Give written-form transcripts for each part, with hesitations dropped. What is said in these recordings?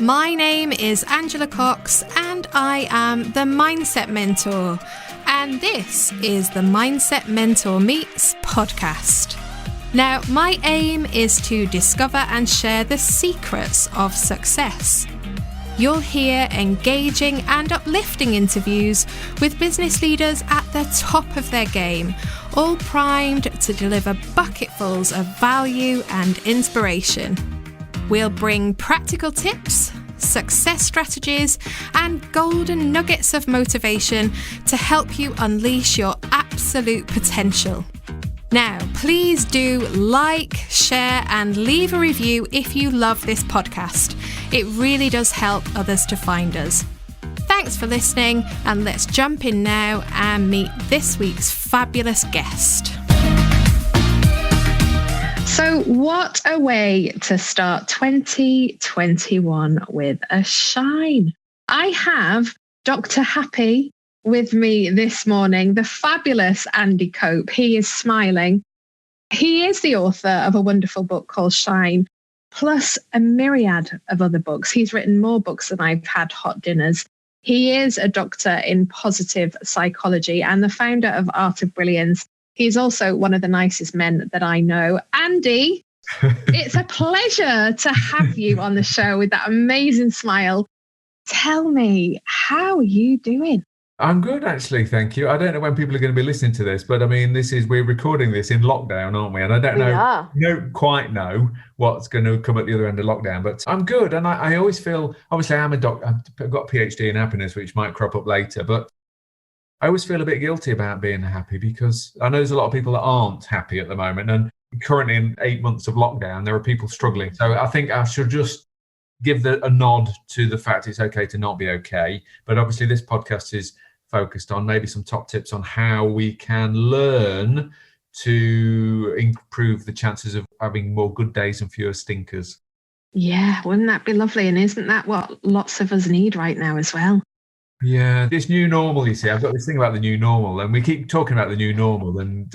My name is Angela Cox and I am the Mindset Mentor. And this is the Mindset Mentor Meets podcast. Now, my aim is to discover and share the secrets of success. You'll hear engaging and uplifting interviews with business leaders at the top of their game, all primed to deliver bucketfuls of value and inspiration. We'll bring practical tips, success strategies, and golden nuggets of motivation to help you unleash your absolute potential. Now, please do like, share, and leave a review if you love this podcast. It really does help others to find us. Thanks for listening, and let's jump in now and meet this week's fabulous guest. So what a way to start 2021 with a shine. I have Dr. Happy with me this morning, the fabulous Andy Cope. He is smiling. He is the author of a wonderful book called Shine, plus a myriad of other books. He's written more books than I've had hot dinners. He is a doctor in positive psychology and the founder of Art of Brilliance. He's also one of the nicest men that I know. Andy, it's a pleasure to have you on the show with that amazing smile. Tell me, how are you doing? I'm good, actually. Thank you. I don't know when people are going to be listening to this, but I mean, we're recording this in lockdown, aren't we? And I don't quite know what's going to come at the other end of lockdown, but I'm good. And I always feel, obviously I'm a doctor, I've got a PhD in happiness, which might crop up later, but I always feel a bit guilty about being happy because I know there's a lot of people that aren't happy at the moment. And currently in 8 months of lockdown, there are people struggling. So I think I should just give a nod to the fact it's okay to not be okay. But obviously this podcast is focused on maybe some top tips on how we can learn to improve the chances of having more good days and fewer stinkers. Yeah, wouldn't that be lovely? And isn't that what lots of us need right now as well? Yeah, this new normal, you see, I've got this thing about the new normal, and we keep talking about the new normal, and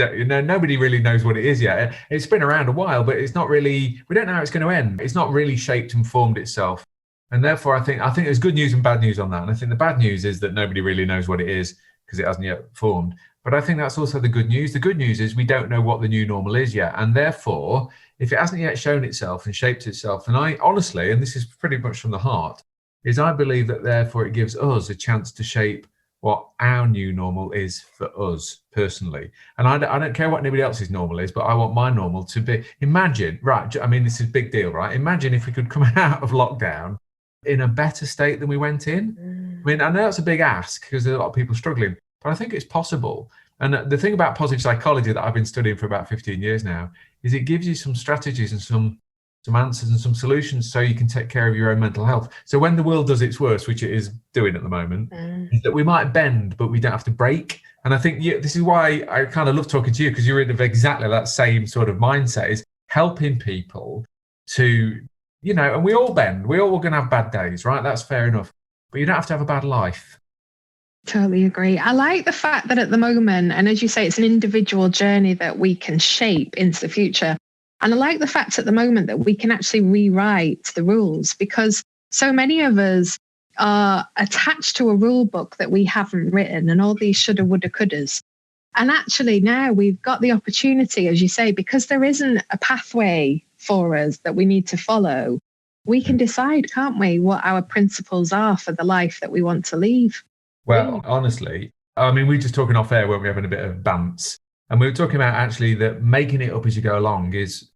nobody really knows what it is yet. It's been around a while, but it's not really, we don't know how it's going to end. It's not really shaped and formed itself. And therefore, I think there's good news and bad news on that. And I think the bad news is that nobody really knows what it is because it hasn't yet formed. But I think that's also the good news. The good news is we don't know what the new normal is yet. And therefore, if it hasn't yet shown itself and shaped itself, and I honestly, and this is pretty much from the heart, is I believe that therefore it gives us a chance to shape what our new normal is for us personally. And I don't care what anybody else's normal is, but I want my normal to be, imagine, right, I mean, this is a big deal, right? Imagine if we could come out of lockdown in a better state than we went in. I mean, I know it's a big ask because there's a lot of people struggling, but I think it's possible. And the thing about positive psychology that I've been studying for about 15 years now is it gives you some strategies and some answers and some solutions so you can take care of your own mental health. So when the world does its worst, which it is doing at the moment, is that we might bend, but we don't have to break. And I think this is why I kind of love talking to you, because you're in exactly that same sort of mindset, is helping people to, and we all bend. We all are going to have bad days, right? That's fair enough. But you don't have to have a bad life. Totally agree. I like the fact that at the moment, and as you say, it's an individual journey that we can shape into the future. And I like the fact at the moment that we can actually rewrite the rules, because so many of us are attached to a rule book that we haven't written and all these shoulda, woulda, couldas. And actually now we've got the opportunity, as you say, because there isn't a pathway for us that we need to follow, we can decide, can't we, what our principles are for the life that we want to leave. Well, honestly, I mean, we were just talking off air when we were having a bit of bants. And we were talking about actually that making it up as you go along is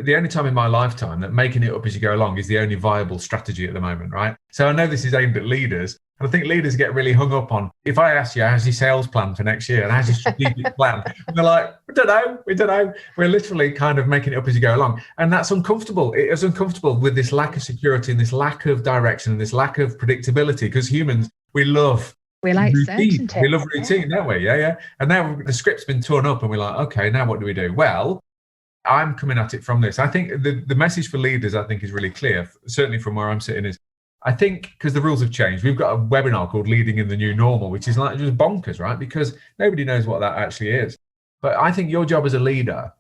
the only time in my lifetime that making it up as you go along is the only viable strategy at the moment, right? So I know this is aimed at leaders. And I think leaders get really hung up on, if I ask you, how's your sales plan for next year? And how's your strategic plan? And they're like, we don't know. We're literally kind of making it up as you go along. And that's uncomfortable. It is uncomfortable with this lack of security and this lack of direction and this lack of predictability, because humans, we like routine. We love routine, don't we? Yeah. And now the script's been torn up and we're like, okay, now what do we do? Well, I'm coming at it from this. I think the message for leaders, I think, is really clear, certainly from where I'm sitting, is I think because the rules have changed, we've got a webinar called Leading in the New Normal, which is like just bonkers, right? Because nobody knows what that actually is. But I think your job as a leader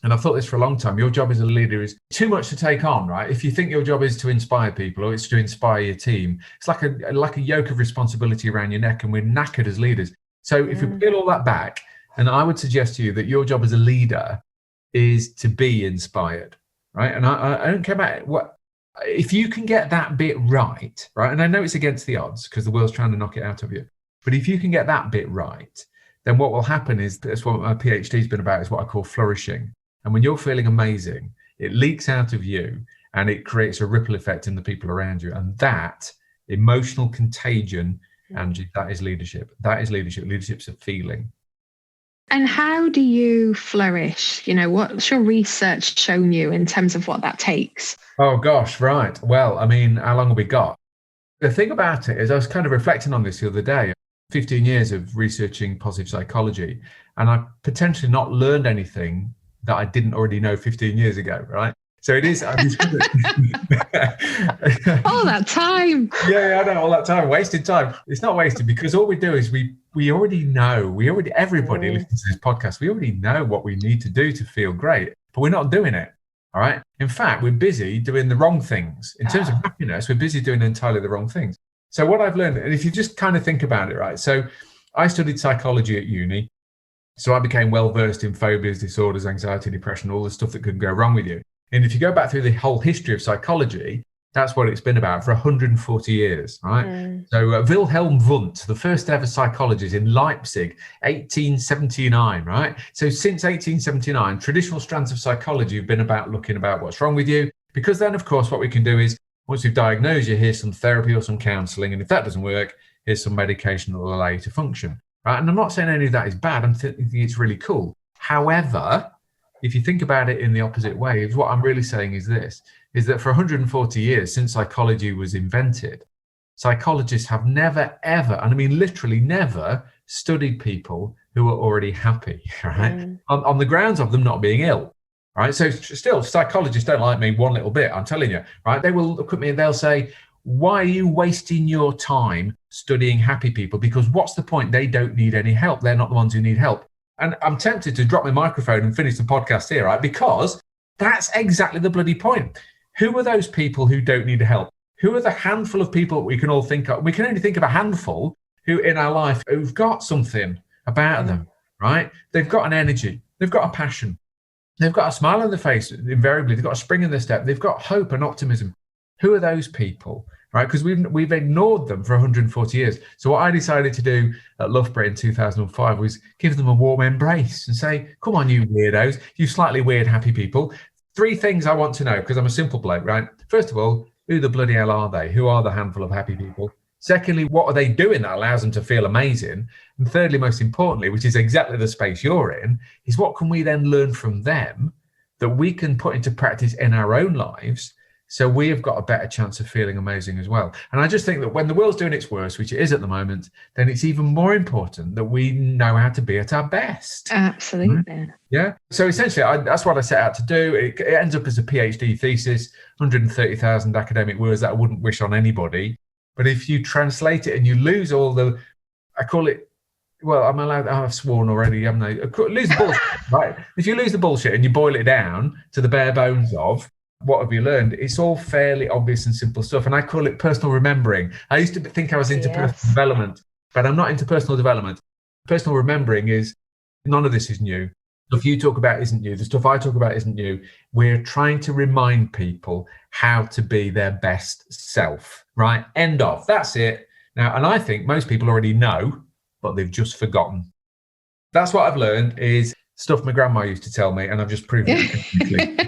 and I've thought this for a long time, your job as a leader is too much to take on, right? If you think your job is to inspire people or it's to inspire your team, it's like a yoke of responsibility around your neck, and we're knackered as leaders. So if we peel all that back, and I would suggest to you that your job as a leader is to be inspired, right? And I don't care about what, if you can get that bit right, and I know it's against the odds because the world's trying to knock it out of you, but if you can get that bit right, then what will happen is, that's what my PhD's been about, is what I call flourishing. And when you're feeling amazing, it leaks out of you and it creates a ripple effect in the people around you. And that emotional contagion, Angie, that is leadership. That is leadership. Leadership's a feeling. And how do you flourish? What's your research shown you in terms of what that takes? Oh, gosh, right. Well, I mean, how long have we got? The thing about it is, I was kind of reflecting on this the other day, 15 years of researching positive psychology, and I potentially not learned anything that I didn't already know 15 years ago, right? So it is. All that time. Yeah, I know, all that time, wasted time. It's not wasted, because all we do is we already know. Everybody listens to this podcast. We already know what we need to do to feel great, but we're not doing it. All right. In fact, we're busy doing the wrong things. In terms of happiness, we're busy doing entirely the wrong things. So what I've learned, and if you just kind of think about it, right? So I studied psychology at uni. So I became well versed in phobias, disorders, anxiety, depression, all the stuff that could go wrong with you. And if you go back through the whole history of psychology, that's what it's been about for 140 years, right? So Wilhelm Wundt, the first ever psychologist in Leipzig, 1879, right? So since 1879, traditional strands of psychology have been about looking about what's wrong with you, because then, of course, what we can do is, once we've diagnosed you, here's some therapy or some counselling, and if that doesn't work, here's some medication that will allow you to function, right? And I'm not saying any of that is bad. I'm thinking it's really cool. However, if you think about it in the opposite way, what I'm really saying is this, is that for 140 years since psychology was invented, psychologists have never, ever, and I mean literally never, studied people who are already happy, right? On the grounds of them not being ill, right? So still, psychologists don't like me one little bit, I'm telling you, right? They will look at me and they'll say, why are you wasting your time studying happy people? Because what's the point? They don't need any help. They're not the ones who need help. And I'm tempted to drop my microphone and finish the podcast here, right? Because that's exactly the bloody point. Who are those people who don't need help? Who are the handful of people we can all think of? We can only think of a handful who in our life who've got something about them, right? They've got an energy. They've got a passion. They've got a smile on their face, invariably. They've got a spring in their step. They've got hope and optimism. Who are those people? Right, because we've ignored them for 140 years. So what I decided to do at Loughborough in 2005 was give them a warm embrace and say, come on, you weirdos, you slightly weird happy people. 3 things I want to know, because I'm a simple bloke, right? First of all, who the bloody hell are they? Who are the handful of happy people? Secondly, what are they doing that allows them to feel amazing? And thirdly, most importantly, which is exactly the space you're in, is what can we then learn from them that we can put into practice in our own lives, so we have got a better chance of feeling amazing as well. And I just think that when the world's doing its worst, which it is at the moment, then it's even more important that we know how to be at our best. Absolutely. Right? Yeah. So essentially, that's what I set out to do. It ends up as a PhD thesis, 130,000 academic words that I wouldn't wish on anybody. But if you translate it and you lose all the, I call it, well, I'm allowed, I've sworn already, haven't I? Lose the bullshit, right? If you lose the bullshit and you boil it down to the bare bones of, what have you learned? It's all fairly obvious and simple stuff. And I call it personal remembering. I used to think I was into personal development, but I'm not into personal development. Personal remembering is, none of this is new. The stuff you talk about isn't new. The stuff I talk about isn't new. We're trying to remind people how to be their best self, right? End of. That's it. Now, and I think most people already know, but they've just forgotten. That's what I've learned is stuff my grandma used to tell me, and I've just proved it.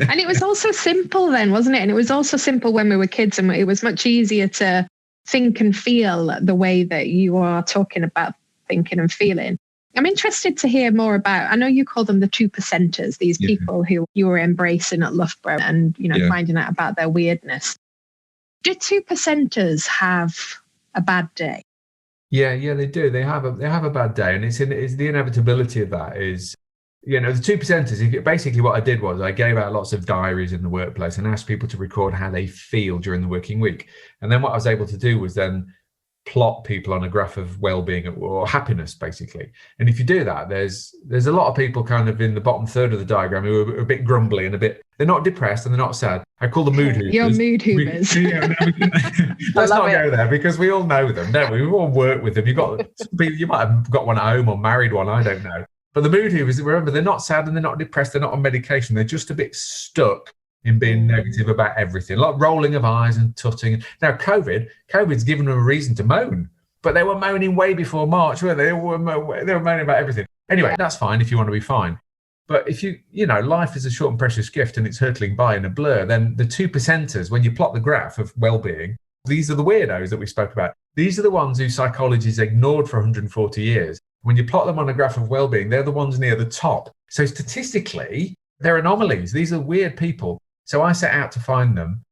And it was also simple then, wasn't it? And it was also simple when we were kids, and it was much easier to think and feel the way that you are talking about thinking and feeling. I'm interested to hear more about, I know you call them the 2%ers, these people who you were embracing at Loughborough and, finding out about their weirdness. Do 2%ers have a bad day? Yeah, they do. They have a bad day, and it's the inevitability of that is, the 2%ers. Basically, what I did was I gave out lots of diaries in the workplace and asked people to record how they feel during the working week. And then what I was able to do was then plot people on a graph of well-being or happiness, basically. And if you do that, there's a lot of people kind of in the bottom third of the diagram who are a bit grumbly and they're not depressed and they're not sad. I call them mood hoovers. Your mood hoovers. Let's not go there, because we all know them, don't we? We all work with them. You might have got one at home or married one, I don't know. But the mood hoovers, remember, they're not sad and they're not depressed. They're not on medication. They're just a bit stuck in being negative about everything, like rolling of eyes and tutting. Now, COVID's given them a reason to moan, but they were moaning way before March, weren't they? They were moaning about everything. Anyway, that's fine if you want to be fine. But if life is a short and precious gift and it's hurtling by in a blur, then the 2%ers, when you plot the graph of well-being, these are the weirdos that we spoke about. These are the ones who psychology has ignored for 140 years. When you plot them on a graph of well-being, they're the ones near the top. So statistically, they're anomalies. These are weird people. So I set out to find them,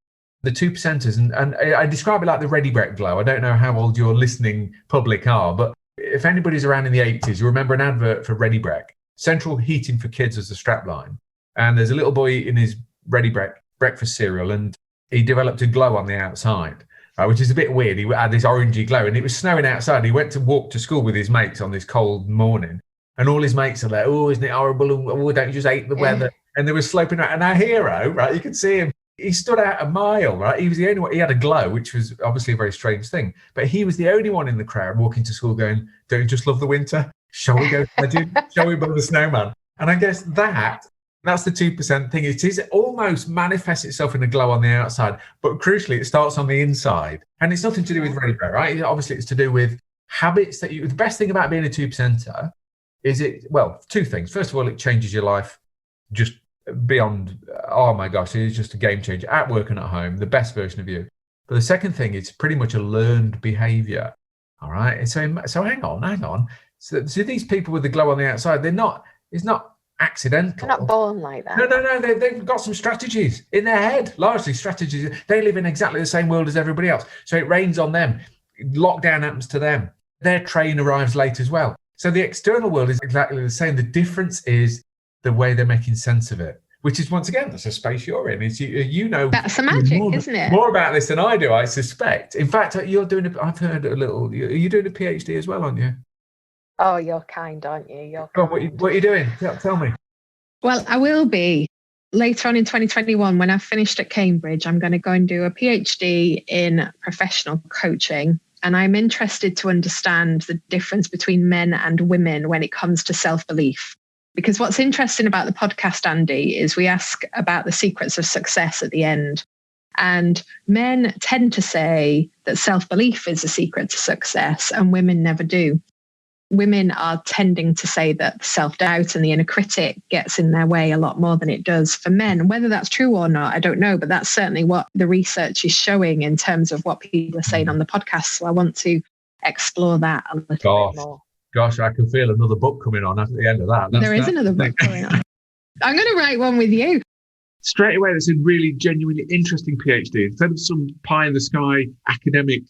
the 2%ers, and I describe it like the Ready Brek glow. I don't know how old your listening public are, but if anybody's around in the 80s, you remember an advert for Ready Brek. Central heating for kids as a strapline. And there's a little boy in his Ready Brek breakfast cereal, and he developed a glow on the outside, which is a bit weird. He had this orangey glow, and it was snowing outside. He went to walk to school with his mates on this cold morning, and all his mates are like, oh, isn't it horrible? Oh, don't you just hate the weather? And they were sloping out. And our hero, right, you can see him, he stood out a mile, right? He was the only one. He had a glow, which was obviously a very strange thing. But he was the only one in the crowd walking to school going, don't you just love the winter? Shall we go sledding? Shall we build a snowman? And I guess that's the 2% thing. It is almost manifests itself in a glow on the outside, but crucially, it starts on the inside. And it's nothing to do with Ready Brek, right? Obviously, it's to do with habits that the best thing about being a 2%er is two things. First of all, it changes your life just beyond, oh my gosh, it's just a game changer at work and at home, the best version of you. But the second thing, it's pretty much a learned behavior. All right. And so hang on. So these people with the glow on the outside, it's not accidental. They're not born like that. No. They've got some strategies in their head, largely strategies. They live in exactly the same world as everybody else. So it rains on them. Lockdown happens to them. Their train arrives late as well. So the external world is exactly the same. The difference is the way they're making sense of it, which is, once again, that's a space you're in. It's that's the magic, isn't it? More about this than I do, I suspect. In fact, I've heard a little. You're doing a PhD as well, aren't you? Oh, you're kind, aren't you? What are you doing? Tell me. Well, I will be later on in 2021 when I've finished at Cambridge. I'm going to go and do a PhD in professional coaching. And I'm interested to understand the difference between men and women when it comes to self-belief. Because what's interesting about the podcast, Andy, is we ask about the secrets of success at the end. And men tend to say that self-belief is the secret to success, and women never do. Women are tending to say that self-doubt and the inner critic gets in their way a lot more than it does for men. Whether that's true or not, I don't know, but that's certainly what the research is showing in terms of what people are saying on the podcast. So I want to explore that a little bit more. Gosh, I can feel another book coming on at the end of that. There is another book coming on. I'm going to write one with you. Straight away, that's a really genuinely interesting PhD. Instead of some pie-in-the-sky academic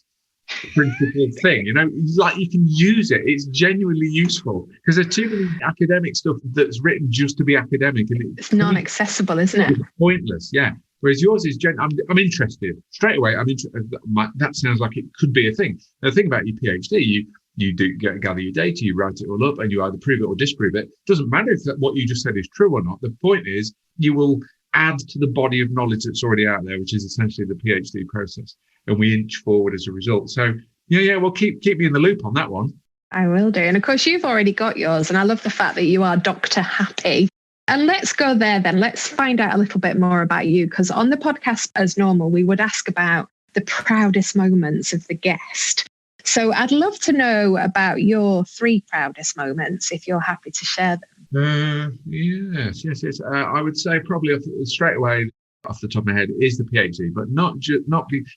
principled thing, like you can use it. It's genuinely useful, because there's too many academic stuff that's written just to be academic, and it's non-accessible, isn't it? It's pointless, yeah. Whereas yours is I'm interested straight away. That sounds like it could be a thing. The thing about your PhD, you do gather your data, you write it all up, and you either prove it or disprove it. It doesn't matter if what you just said is true or not. The point is, you will add to the body of knowledge that's already out there, which is essentially the PhD process. And we inch forward as a result. So, well, keep me in the loop on that one. I will do. And of course, you've already got yours. And I love the fact that you are Dr. Happy. And let's go there then. Let's find out a little bit more about you. Because on the podcast, as normal, we would ask about the proudest moments of the guest. So I'd love to know about your 3 proudest moments, if you're happy to share them. Yes. I would say probably straight away, off the top of my head, is the PhD, but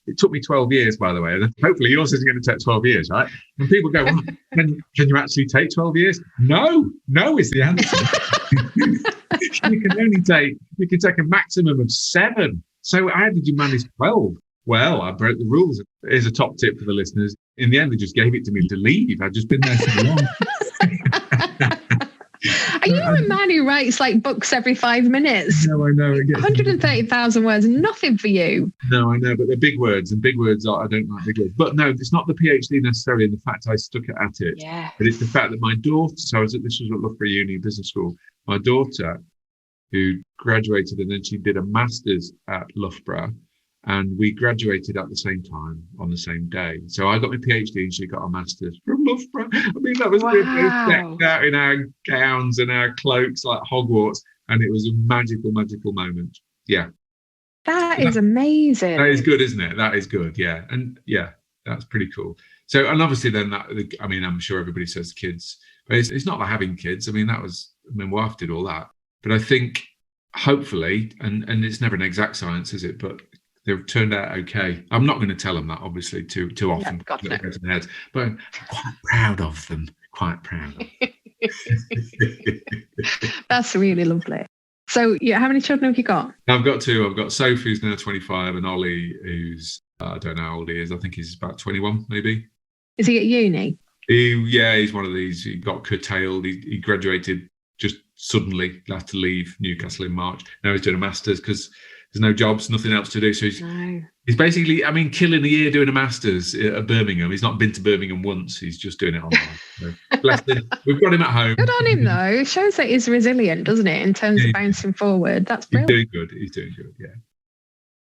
it took me 12 years, by the way. And hopefully yours isn't going to take 12 years, right? And people go, well, can you actually take 12 years? No is the answer. You can take a maximum of 7. So how did you manage 12? Well, I broke the rules. Here's a top tip for the listeners. In the end, they just gave it to me to leave. I'd just been there so long. Are you a man who who writes like books every 5 minutes. No, I know. 130,000 words, nothing for you. No, I know, but they're big words, and big words I don't like big words. But no, it's not the PhD necessarily, and the fact I stuck it at it. Yeah. But it's the fact that my daughter, this was at Loughborough Uni Business School, my daughter, who graduated and then she did a master's at Loughborough, and we graduated at the same time on the same day. So I got my PhD and she got a master's from Loughborough. I mean, that was decked out in our gowns and our cloaks like Hogwarts, and it was a magical, magical moment. Yeah. That is amazing. That is good, isn't it? That is good, yeah. And yeah, that's pretty cool. So, and obviously then I'm sure everybody says kids, but it's not like having kids. I mean, my wife did all that. But I think hopefully, and it's never an exact science, is it? But they've turned out okay. I'm not going to tell them that, obviously, too often. God, no. Heads, but I'm quite proud of them. Quite proud of them. That's really lovely. So, yeah, how many children have you got? I've got two. I've got Soph, who's now 25, and Ollie, who's, I don't know how old he is. I think he's about 21, maybe. Is he at uni? He's one of these. He got curtailed. He graduated just suddenly, had to leave Newcastle in March. Now he's doing a master's because there's no jobs, nothing else to do. So he's basically, killing a year doing a master's at Birmingham. He's not been to Birmingham once. He's just doing it online. So, bless him. We've got him at home. Good on him, though. It shows that he's resilient, doesn't it, in terms of bouncing forward. That's brilliant. He's doing good, yeah.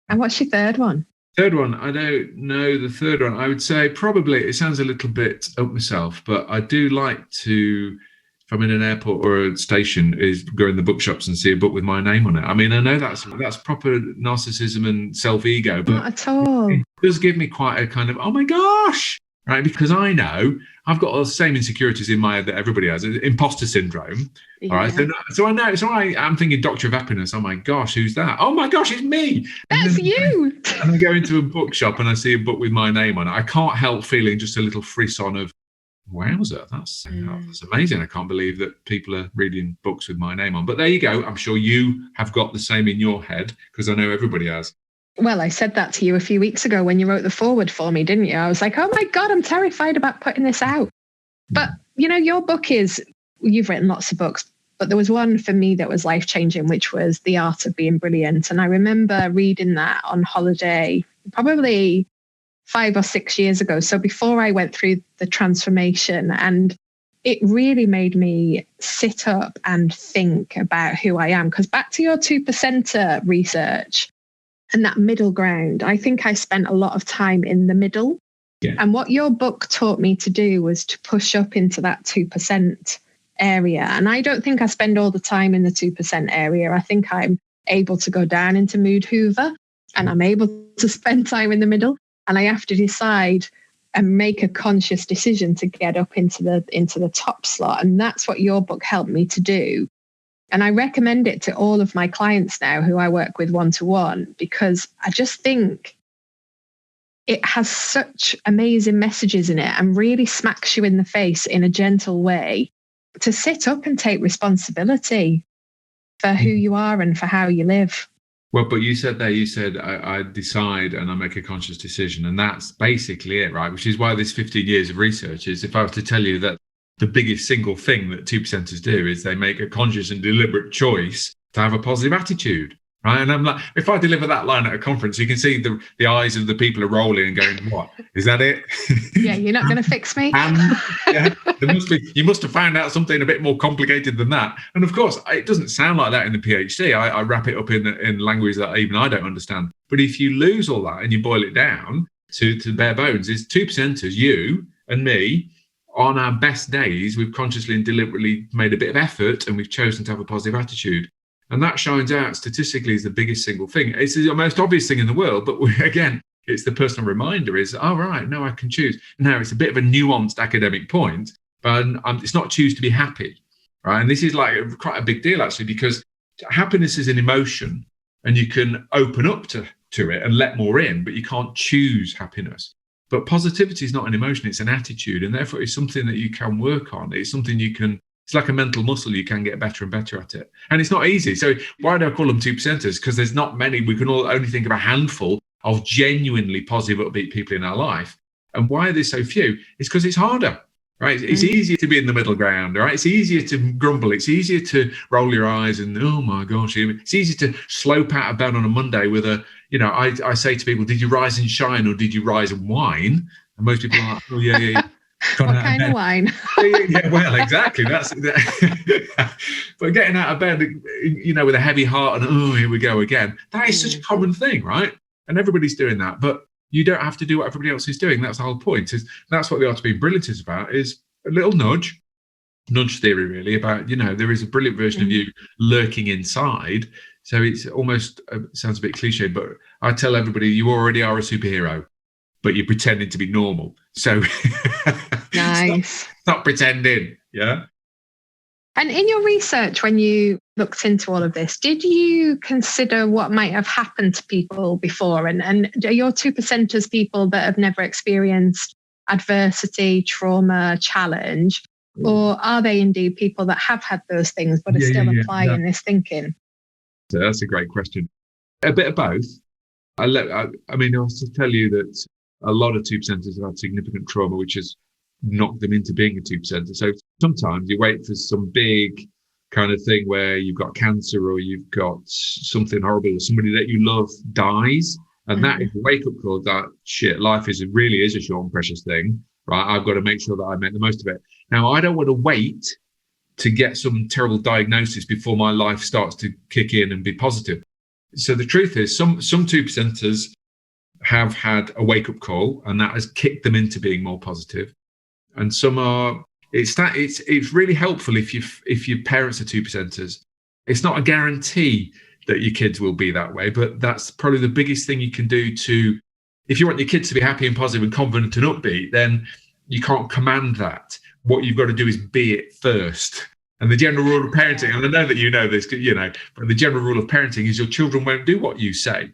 And what's your third one? Third one, I don't know the third one. I would say probably, it sounds a little bit up myself, but I do like to, if I'm in an airport or a station, is go in the bookshops and see a book with my name on it. I mean, I know that's proper narcissism and self-ego, but not at all. It does give me quite a kind of, oh my gosh, right? Because I know I've got all the same insecurities in my head that everybody has, imposter syndrome. Yeah. All right, so I know. So I'm thinking Doctor of Happiness. Oh my gosh, who's that? Oh my gosh, it's me. That's you. And I go into a bookshop and I see a book with my name on it. I can't help feeling just a little frisson of, wowzer, that's amazing. I can't believe that people are reading books with my name on. But there you go. I'm sure you have got the same in your head, because I know everybody has. Well, I said that to you a few weeks ago when you wrote the foreword for me, didn't you? I was like, oh my God, I'm terrified about putting this out. But, your book you've written lots of books, but there was one for me that was life-changing, which was The Art of Being Brilliant. And I remember reading that on holiday, probably 5 or 6 years ago. So before I went through the transformation, and it really made me sit up and think about who I am. Because back to your 2%er research and that middle ground, I think I spent a lot of time in the middle. Yeah. And what your book taught me to do was to push up into that 2% area. And I don't think I spend all the time in the 2% area. I think I'm able to go down into mood hoover, and I'm able to spend time in the middle. And I have to decide and make a conscious decision to get up into the top slot. And that's what your book helped me to do. And I recommend it to all of my clients now who I work with one-to-one, because I just think it has such amazing messages in it and really smacks you in the face in a gentle way to sit up and take responsibility for who you are and for how you live. Well, but you said I decide and I make a conscious decision, and that's basically it, right? Which is why this 15 years of research is, if I was to tell you that the biggest single thing that 2%ers do is they make a conscious and deliberate choice to have a positive attitude, right? And I'm like, if I deliver that line at a conference, you can see the eyes of the people are rolling and going, what? Is that it? Yeah, you're not going to fix me? You must have found out something a bit more complicated than that. And of course, it doesn't sound like that in the PhD. I wrap it up in language that even I don't understand. But if you lose all that and you boil it down to the bare bones, is 2%ers, you and me, on our best days, we've consciously and deliberately made a bit of effort and we've chosen to have a positive attitude. And that shines out statistically as the biggest single thing. It's the most obvious thing in the world, but again, it's the personal reminder is, oh, right, no, I can choose. Now, it's a bit of a nuanced academic point, but it's not choose to be happy, right? And this is like quite a big deal, actually, because happiness is an emotion and you can open up to it and let more in, but you can't choose happiness. But positivity is not an emotion, it's an attitude. And therefore, it's something that you can work on. It's something it's like a mental muscle. You can get better and better at it. And it's not easy. So why do I call them 2%ers? Because there's not many. We can all only think of a handful of genuinely positive, upbeat people in our life. And why are there so few? It's because it's harder. right? It's easier to be in the middle ground, right? It's easier to grumble. It's easier to roll your eyes and, oh my gosh. It's easier to slope out of bed on a Monday with a, I say to people, did you rise and shine or did you rise and whine? And most people are like, oh, yeah. What kind of wine? Yeah, well, exactly. That's but getting out of bed, with a heavy heart and, oh, here we go again. That is such a common thing, right? And everybody's doing that. But you don't have to do what everybody else is doing. That's the whole point. That's what the art of being brilliant is about, is a little nudge theory, really, about, there is a brilliant version of you lurking inside. So it's almost, sounds a bit cliche, but I tell everybody you already are a superhero, but you're pretending to be normal. So nice. Stop pretending. Yeah. And in your research, when you looked into all of this, did you consider what might have happened to people before? And are your 2%ers people that have never experienced adversity, trauma, challenge? Or are they indeed people that have had those things but are still applying this thinking? So that's a great question. A bit of both. I was to tell you that a lot of 2%ers have had significant trauma, which has knocked them into being a 2%er. So sometimes you wait for some big kind of thing where you've got cancer or you've got something horrible or somebody that you love dies. And that is a wake-up call that, shit, life really is a short and precious thing, right? I've got to make sure that I make the most of it. Now, I don't want to wait to get some terrible diagnosis before my life starts to kick in and be positive. So the truth is, some 2%ers have had a wake-up call, and that has kicked them into being more positive. And some are. It's really helpful if your parents are 2%ers. It's not a guarantee that your kids will be that way, but that's probably the biggest thing you can do to, if you want your kids to be happy and positive and confident and upbeat, then you can't command that. What you've got to do is be it first. And the general rule of parenting, and I know that you know this, but the general rule of parenting is your children won't do what you say,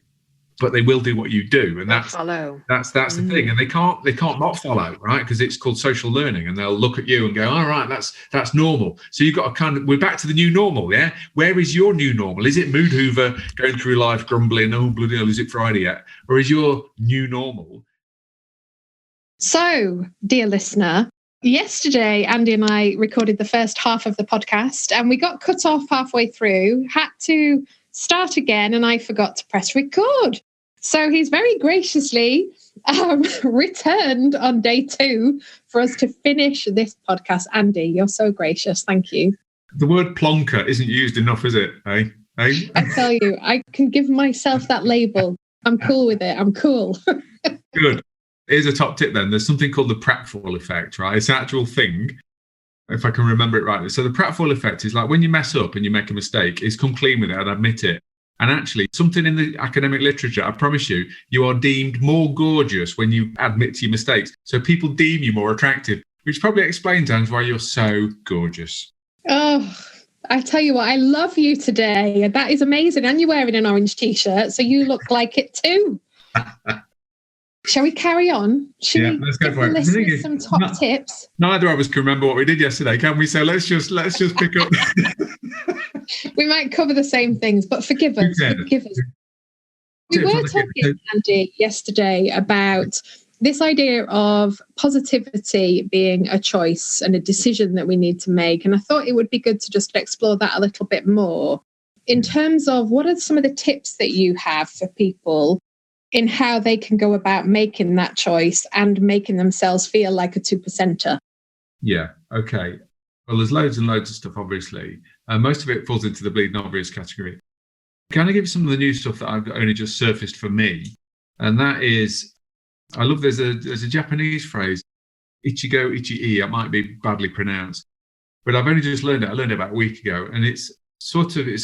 but they will do what you do. And that's the thing. And they can't not follow, right? Because it's called social learning, and they'll look at you and go, all right, that's normal. So you've got to we're back to the new normal, yeah? Where is your new normal? Is it Mood Hoover going through life grumbling, oh, bloody hell, is it Friday yet? Or is your new normal? So, dear listener, yesterday, Andy and I recorded the first half of the podcast, and we got cut off halfway through, had to start again, and I forgot to press record. So he's very graciously returned on day 2 for us to finish this podcast. Andy, you're so gracious. Thank you. The word plonker isn't used enough, is it? Eh? I tell you, I can give myself that label. I'm cool with it. I'm cool. Good. Here's a top tip then. There's something called the pratfall effect, right? It's an actual thing, if I can remember it rightly. So the pratfall effect is like when you mess up and you make a mistake, is come clean with it and admit it. And actually, something in the academic literature, I promise you, you are deemed more gorgeous when you admit to your mistakes. So people deem you more attractive, which probably explains, Ange, why you're so gorgeous. Oh, I tell you what, I love you today. That is amazing. And you're wearing an orange T-shirt, so you look like it too. Shall we carry on? Let's go for it. Some top tips. Neither of us can remember what we did yesterday, can we? So let's just pick up. We might cover the same things, but forgive us. We were talking, Andy, yesterday about this idea of positivity being a choice and a decision that we need to make. And I thought it would be good to just explore that a little bit more in terms of what are some of the tips that you have for people in how they can go about making that choice and making themselves feel like a 2%er. Yeah, okay. Well, there's loads and loads of stuff, obviously. Most of it falls into the bleeding obvious category. Can I give you some of the new stuff that I've only just surfaced for me? And that is, I love, there's a Japanese phrase, ichigo ichi-e, it might be badly pronounced, but I've only just learned it. I learned it about a week ago, and it's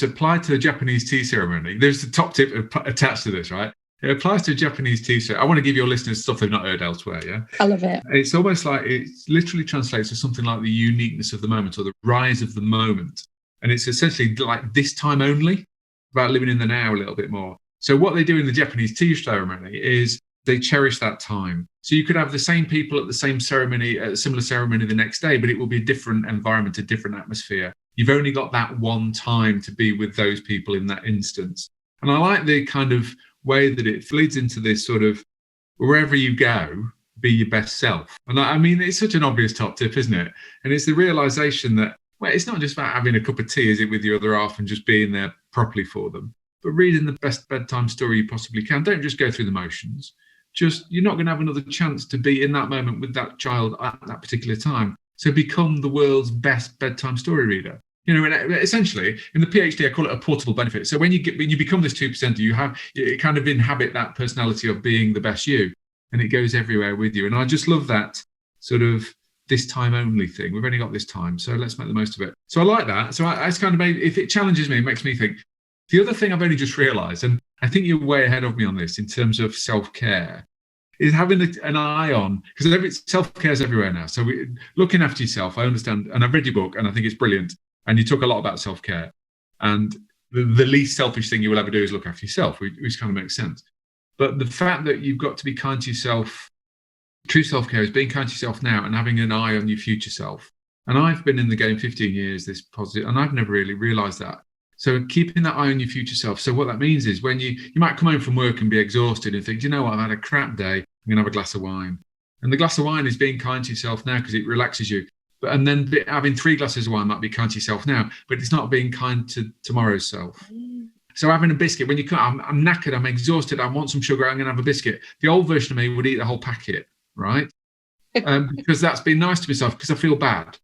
applied to a Japanese tea ceremony. There's the top tip attached to this, right? It applies to a Japanese tea ceremony. I want to give your listeners stuff they've not heard elsewhere, yeah? I love it. It's almost like, it literally translates to something like the uniqueness of the moment or the rise of the moment. And it's essentially like this time only, about living in the now a little bit more. So what they do in the Japanese tea ceremony is they cherish that time. So you could have the same people at the same ceremony, at a similar ceremony the next day, but it will be a different environment, a different atmosphere. You've only got that one time to be with those people in that instance. And I like the kind of way that it leads into this sort of, wherever you go, be your best self. And I mean, it's such an obvious top tip, isn't it? And it's the realization that, well, it's not just about having a cup of tea, is it, with your other half and just being there properly for them, but reading the best bedtime story you possibly can. Don't just go through the motions. Just, you're not going to have another chance to be in that moment with that child at that particular time. So become the world's best bedtime story reader. You know, and essentially in the PhD, I call it a portable benefit. So when you become this 2%, you kind of inhabit that personality of being the best you, and it goes everywhere with you. And I just love that sort of this time only thing. We've only got this time, so let's make the most of it. So I like that. So it's kind of made, if it challenges me, it makes me think. The other thing I've only just realised, and I think you're way ahead of me on this in terms of self-care, is having an eye on, because self-care is everywhere now. So looking after yourself, I understand, and I've read your book, and I think it's brilliant. And you talk a lot about self-care. And the least selfish thing you will ever do is look after yourself, which kind of makes sense. But the fact that you've got to be kind to yourself, true self-care is being kind to yourself now and having an eye on your future self. And I've been in the game 15 years, this positive, and I've never really realised that. So keeping that eye on your future self. So what that means is when you might come home from work and be exhausted and think, do you know what, I've had a crap day, I'm going to have a glass of wine. And the glass of wine is being kind to yourself now because it relaxes you. And then having 3 glasses of wine might be kind to yourself now, but it's not being kind to tomorrow's self. So having a biscuit, when you come, I'm knackered, I'm exhausted, I want some sugar, I'm going to have a biscuit. The old version of me would eat the whole packet, right? Because that's been nice to myself because I feel bad.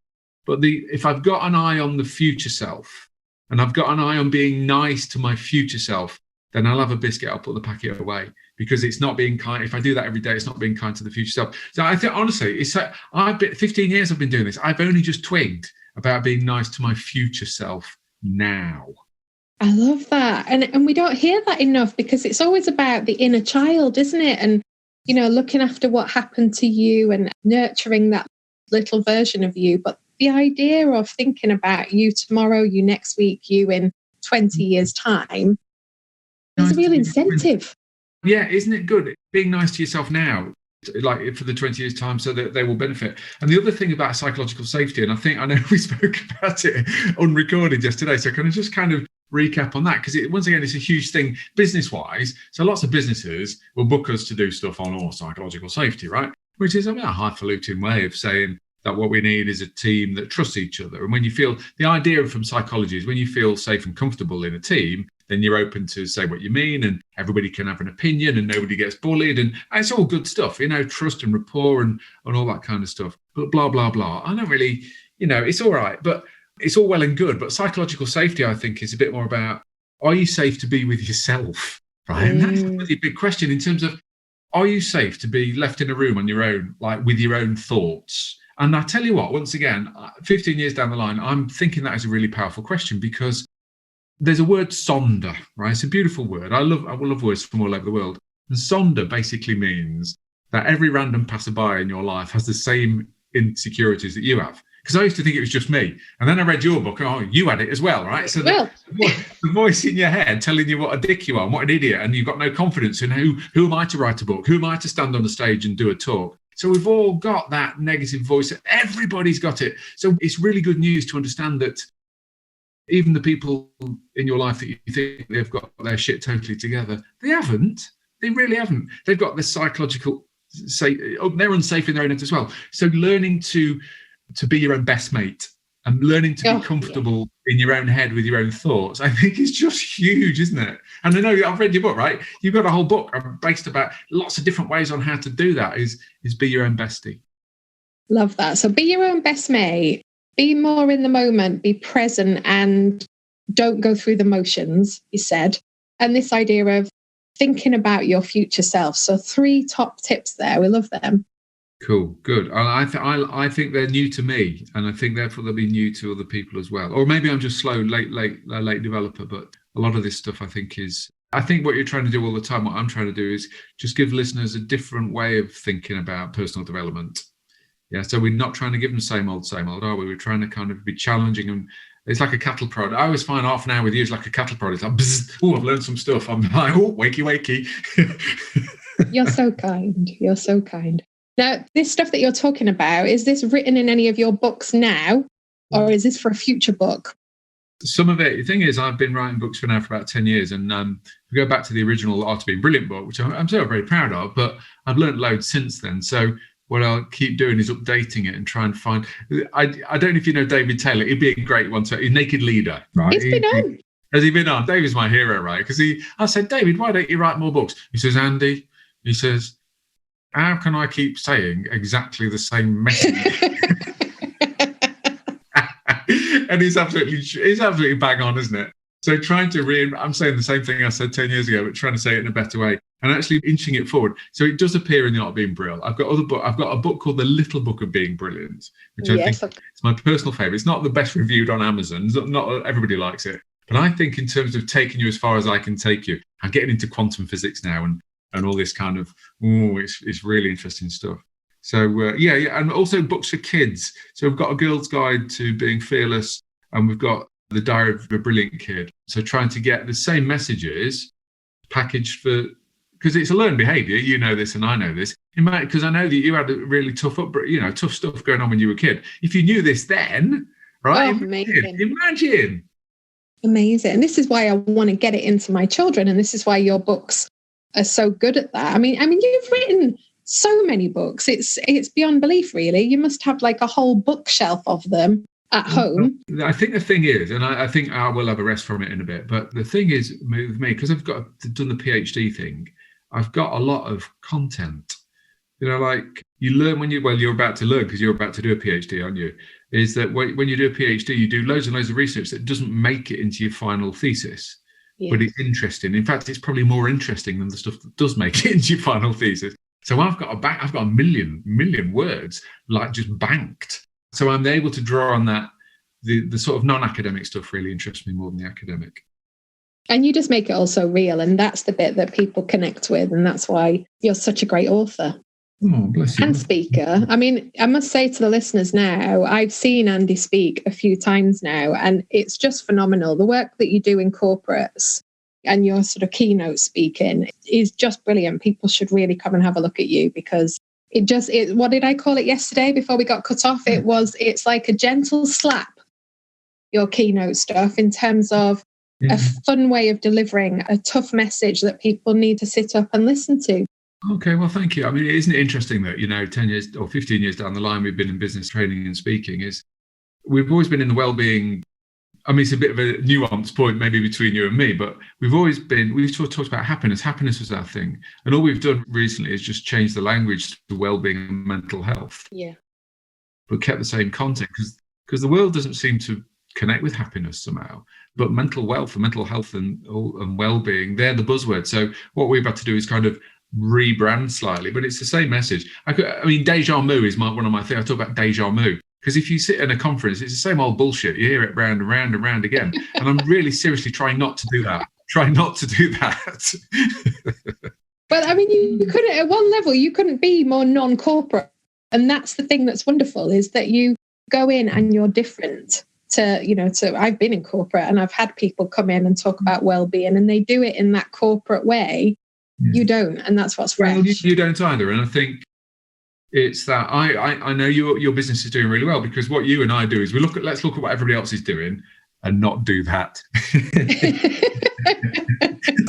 But if I've got an eye on the future self, and I've got an eye on being nice to my future self, then I'll have a biscuit, I'll put the packet away, because it's not being kind. If I do that every day, it's not being kind to the future self. So I think, honestly, it's like 15 years I've been doing this. I've only just twigged about being nice to my future self now. I love that. And we don't hear that enough, because it's always about the inner child, isn't it? And, you know, looking after what happened to you and nurturing that little version of you. But the idea of thinking about you tomorrow, you next week, you in 20 years' time is a real incentive. Yeah, isn't it good? Being nice to yourself now, like for the 20 years' time, so that they will benefit. And the other thing about psychological safety, and I know we spoke about it unrecorded yesterday, so can I just kind of recap on that? Because once again, it's a huge thing business-wise. So lots of businesses will book us to do stuff on psychological safety, right? Which is a highfalutin way of saying that what we need is a team that trusts each other. And when you feel, the idea from psychology is when you feel safe and comfortable in a team, then you're open to say what you mean, and everybody can have an opinion and nobody gets bullied. And it's all good stuff, you know, trust and rapport and all that kind of stuff. But blah, blah, blah. I don't really, you know, it's all right, but it's all well and good. But psychological safety, I think, is a bit more about, are you safe to be with yourself, right? And that's a really big question in terms of, are you safe to be left in a room on your own, like with your own thoughts? And I tell you what, once again, 15 years down the line, I'm thinking that is a really powerful question, because there's a word sonder, right? It's a beautiful word. I love words from all over the world. And sonder basically means that every random passerby in your life has the same insecurities that you have. Because I used to think it was just me. And then I read your book, you had it as well, right? So the voice in your head telling you what a dick you are and what an idiot, and you've got no confidence in who am I to write a book? Who am I to stand on the stage and do a talk? So we've all got that negative voice. Everybody's got it. So it's really good news to understand that even the people in your life that you think they've got their shit totally together, they haven't. They really haven't. They've got this psychological, they're unsafe in their own heads as well. So learning to be your own best mate and learning to be comfortable in your own head with your own thoughts, I think is just huge, isn't it? And I know I've read your book, right? You've got a whole book based about lots of different ways on how to do that, is be your own bestie. Love that. So be your own best mate, be more in the moment, be present, and don't go through the motions, you said. And this idea of thinking about your future self. So 3 top tips there. We love them. Cool, good. I think they're new to me, and I think therefore they'll be new to other people as well. Or maybe I'm just slow, late developer, but a lot of this stuff I think what you're trying to do all the time, what I'm trying to do is just give listeners a different way of thinking about personal development. Yeah, so we're not trying to give them same old, are we? We're trying to kind of be challenging them. It's like a cattle prod. I always find half an hour with you is like a cattle prod. It's like, I've learned some stuff. I'm like, wakey. You're so kind. You're so kind. Now, this stuff that you're talking about, is this written in any of your books now, or is this for a future book? some of it, the thing is, I've been writing books for about 10 years. And we go back to the original Art of Being Brilliant book, which I'm so very proud of, but I've learned loads since then. So what I'll keep doing is updating it and try and find, I don't know if you know David Taylor, he'd be a great one to, he's Naked Leader, right? He's been on. Has he been on? David's my hero, right? Because I said, David, why don't you write more books? He says, Andy, he says, how can I keep saying exactly the same message? And he's absolutely bang on, isn't it? So trying to I'm saying the same thing I said 10 years ago, but trying to say it in a better way and actually inching it forward. So it does appear in the Art of Being Brilliant. I've got a book called The Little Book of Being Brilliant, which I think is my personal favourite. It's not the best reviewed on Amazon. Not everybody likes it. But I think in terms of taking you as far as I can take you, I'm getting into quantum physics now and all this kind of, it's really interesting stuff. So, and also books for kids. So we've got a girl's guide to being fearless, and we've got the Diary of a Brilliant Kid. So trying to get the same messages packaged because it's a learned behaviour. You know this and I know this. Because I know that you had a really tough stuff going on when you were a kid. If you knew this then, right? Oh, Imagine. Amazing. And this is why I want to get it into my children. And this is why your books are so good at that. I mean, you've written so many books. It's beyond belief, really. You must have like a whole bookshelf of them at home. I think the thing is, and I think I will have a rest from it in a bit, but the thing is with me, because I've done the PhD thing, I've got a lot of content. Like you learn you're about to learn because you're about to do a PhD, aren't you? Is that when you do a PhD, you do loads and loads of research that doesn't make it into your final thesis. Yes. But it's interesting. In fact, it's probably more interesting than the stuff that does make it into your final thesis. So I've got a million words like just banked. So I'm able to draw on that. The sort of non-academic stuff really interests me more than the academic. And you just make it also real. And that's the bit that people connect with. And that's why you're such a great author. Oh, bless you. And speaker. I mean, I must say to the listeners now, I've seen Andy speak a few times now, and it's just phenomenal. The work that you do in corporates and your sort of keynote speaking is just brilliant. People should really come and have a look at you because what did I call it yesterday before we got cut off? It's like a gentle slap, your keynote stuff, in terms of a fun way of delivering a tough message that people need to sit up and listen to. Okay, well, thank you. I mean, isn't it interesting that, 10 years or 15 years down the line, we've been in business training and speaking, we've always been in the well-being. I mean, it's a bit of a nuanced point maybe between you and me, but we've sort of talked about happiness. Happiness was our thing. And all we've done recently is just change the language to well-being and mental health. Yeah. But kept the same content because the world doesn't seem to connect with happiness somehow. But mental wealth and mental health and well-being, they're the buzzwords. So what we've had to do is kind of rebrand slightly, but it's the same message. I mean, deja vu is one of my things. I talk about deja vu because if you sit in a conference, it's the same old bullshit. You hear it round and round and round again. And I'm really seriously trying not to do that. But I mean, you couldn't, at one level, you couldn't be more non-corporate. And that's the thing that's wonderful, is that you go in and you're different to I've been in corporate and I've had people come in and talk about well-being and they do it in that corporate way. You don't, and that's what's fresh. Well, you don't either, and I think it's that I know your business is doing really well because what you and I do is let's look at what everybody else is doing and not do that.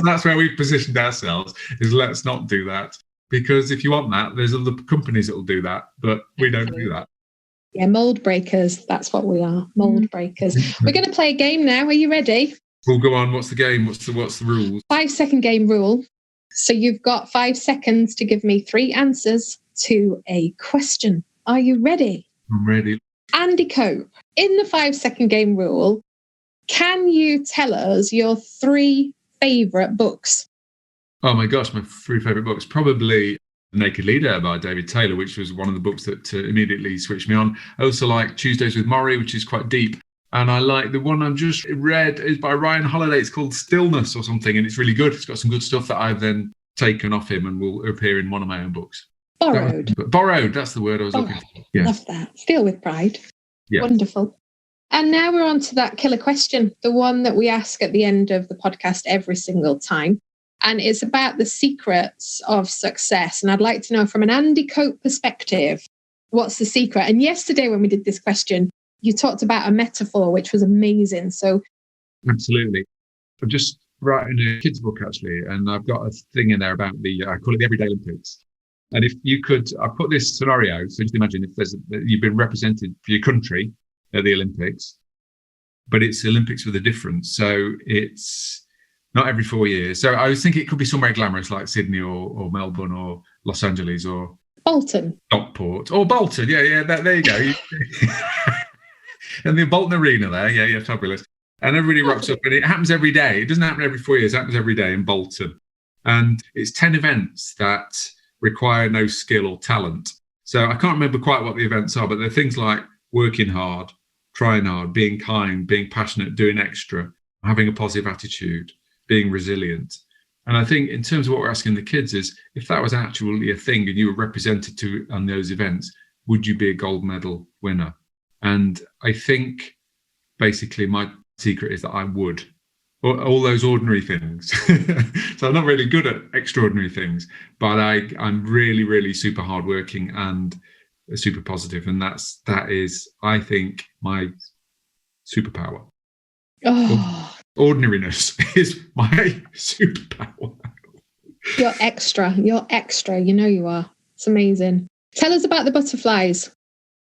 That's where we've positioned ourselves, is let's not do that, because if you want that, there's other companies that will do that, but we don't do that. Yeah, mold breakers. That's what we are, mold breakers. We're going to play a game now. Are you ready? We'll go on. What's the game? What's the rules? 5-second game rule. So you've got 5 seconds to give me 3 answers to a question. Are you ready? I'm ready. Andy Cope, in the 5-second game rule, can you tell us your 3 favourite books? Oh my gosh, my 3 favourite books. Probably Naked Leader by David Taylor, which was one of the books that immediately switched me on. I also like Tuesdays with Morrie, which is quite deep. And I like the one I've just read is by Ryan Holiday. It's called Stillness or something, and it's really good. It's got some good stuff that I've then taken off him and will appear in one of my own books. Borrowed. Borrowed, that's the word I was looking for. Yeah. Love that. Steal with pride. Yeah. Wonderful. And now we're on to that killer question, the one that we ask at the end of the podcast every single time. And it's about the secrets of success. And I'd like to know from an Andy Cope perspective, what's the secret? And yesterday when we did this question, you talked about a metaphor, which was amazing. So Absolutely. I'm just writing a kids' book, actually, and I've got a thing in there about I call it the Everyday Olympics. And if you could, I put this scenario, so just imagine if you've been represented for your country at the Olympics, but it's Olympics with a difference. So it's not every 4 years. So I was thinking it could be somewhere glamorous like Sydney or Melbourne or Los Angeles or Bolton. Stockport or Bolton. Yeah, there you go. And the Bolton Arena there. Yeah, fabulous. And everybody rocks up, and it happens every day. It doesn't happen every 4 years. It happens every day in Bolton. And it's 10 events that require no skill or talent. So I can't remember quite what the events are, but they're things like working hard, trying hard, being kind, being passionate, doing extra, having a positive attitude, being resilient. And I think in terms of what we're asking the kids is, if that was actually a thing and you were represented on those events, would you be a gold medal winner? And I think basically my secret is that I would. All those ordinary things. So I'm not really good at extraordinary things, but I'm really, really super hardworking and super positive. And that is, I think, my superpower. Oh, Ordinariness is my superpower. you're extra. You know you are. It's amazing. Tell us about the butterflies.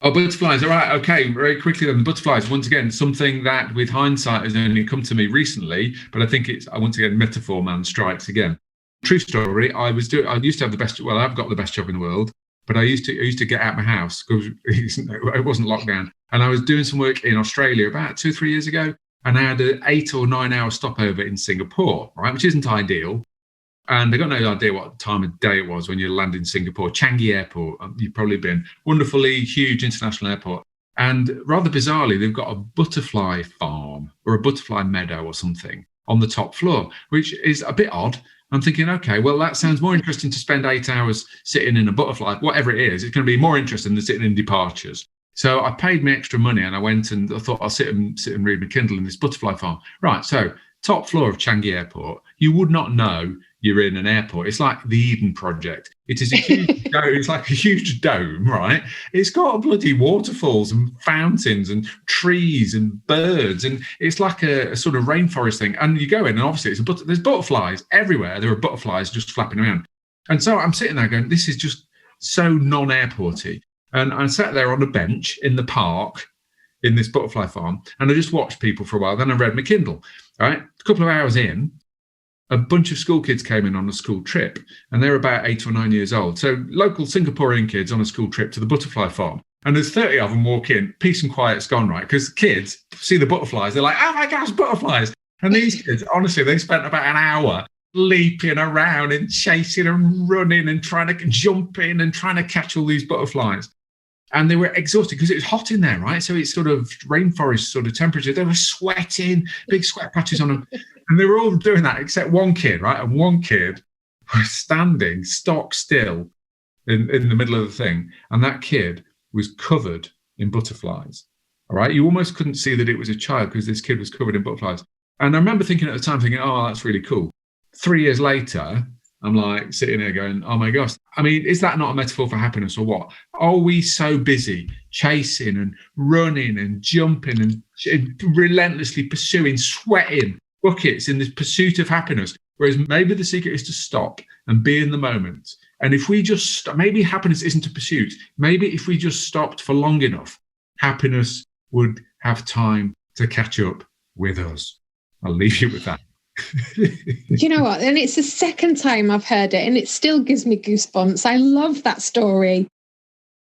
Oh, butterflies. All right. Okay. Very quickly then. The butterflies, once again, something that with hindsight has only come to me recently, but I think once again, metaphor man strikes again. True story. I used to have the best, well, I've got the best job in the world, but I used to get out of my house because it wasn't lockdown. And I was doing some work in Australia about 2 or 3 years ago. And I had an 8 or 9 hour stopover in Singapore, right, which isn't ideal. And I got no idea what time of day it was when you land in Singapore. Changi Airport, you've probably been. Wonderfully huge international airport. And rather bizarrely, they've got a butterfly farm or a butterfly meadow or something on the top floor, which is a bit odd. I'm thinking, okay, well, that sounds more interesting to spend 8 hours sitting in a butterfly, whatever it is. It's going to be more interesting than sitting in departures. So I paid me extra money and I went and I thought I'll sit and read my Kindle in this butterfly farm. Right, so top floor of Changi Airport. You would not know you're in an airport. It's like the Eden Project. It is a huge dome. It's like a huge dome, right? It's got bloody waterfalls and fountains and trees and birds, and it's like a sort of rainforest thing. And you go in, and obviously there's butterflies everywhere. There are butterflies just flapping around. And so I'm sitting there going, this is just so non-airporty. And I sat there on a bench in the park in this butterfly farm, and I just watched people for a while. Then I read my Kindle. All right, a couple of hours in, a bunch of school kids came in on a school trip, and they're about 8 or 9 years old. So local Singaporean kids on a school trip to the butterfly farm. And there's 30 of them walk in, peace and quiet's gone, right? Because kids see the butterflies, they're like, oh my gosh, butterflies. And these kids, honestly, they spent about an hour leaping around and chasing and running and trying to jump in and trying to catch all these butterflies. And they were exhausted because it was hot in there, right? So it's sort of rainforest sort of temperature. They were sweating, big sweat patches on them. And they were all doing that except one kid, right? And one kid was standing stock still in the middle of the thing. And that kid was covered in butterflies, all right? You almost couldn't see that it was a child because this kid was covered in butterflies. And I remember thinking at the time, oh, that's really cool. 3 years later, I'm like sitting there going, oh my gosh. I mean, is that not a metaphor for happiness or what? Are we so busy chasing and running and jumping and relentlessly pursuing, sweating buckets in this pursuit of happiness? Whereas maybe the secret is to stop and be in the moment. And if we just, maybe happiness isn't a pursuit. Maybe if we just stopped for long enough, happiness would have time to catch up with us. I'll leave you with that. You know what? And it's the second time I've heard it and it still gives me goosebumps. I love that story.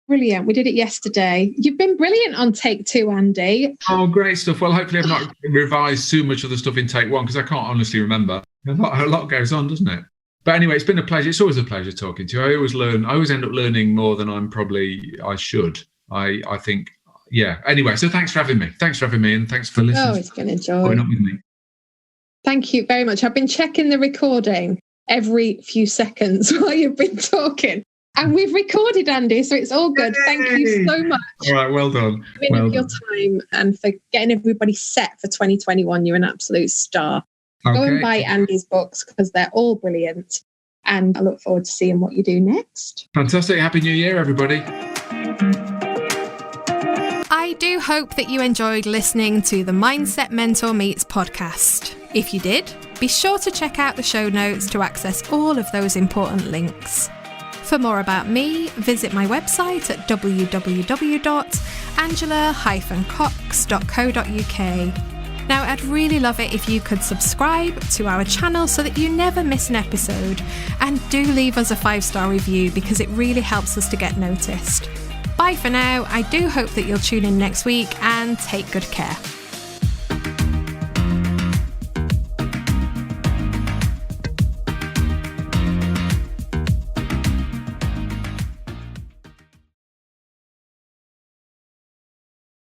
Brilliant. We did it yesterday. You've been brilliant on take 2, Andy. Oh, great stuff. Well, hopefully I've not revised too much of the stuff in take 1 because I can't honestly remember. A lot goes on, doesn't it? But anyway, it's been a pleasure. It's always a pleasure talking to you. I always end up learning more than I should. I think, yeah. Anyway, so thanks for having me. And thanks for listening. Oh, it's been a joy. Putting up with me. Thank you very much. I've been checking the recording every few seconds while you've been talking. And we've recorded, Andy, so it's all good. Yay! Thank you so much. All right, well done. For your time and for getting everybody set for 2021. You're an absolute star. Okay. Go and buy Andy's books because they're all brilliant. And I look forward to seeing what you do next. Fantastic. Happy New Year, everybody. I do hope that you enjoyed listening to the Mindset Mentor Meets podcast. If you did, be sure to check out the show notes to access all of those important links. For more about me, visit my website at www.angela-cox.co.uk. Now, I'd really love it if you could subscribe to our channel so that you never miss an episode, and do leave us a 5-star review because it really helps us to get noticed. Bye for now. I do hope that you'll tune in next week, and take good care.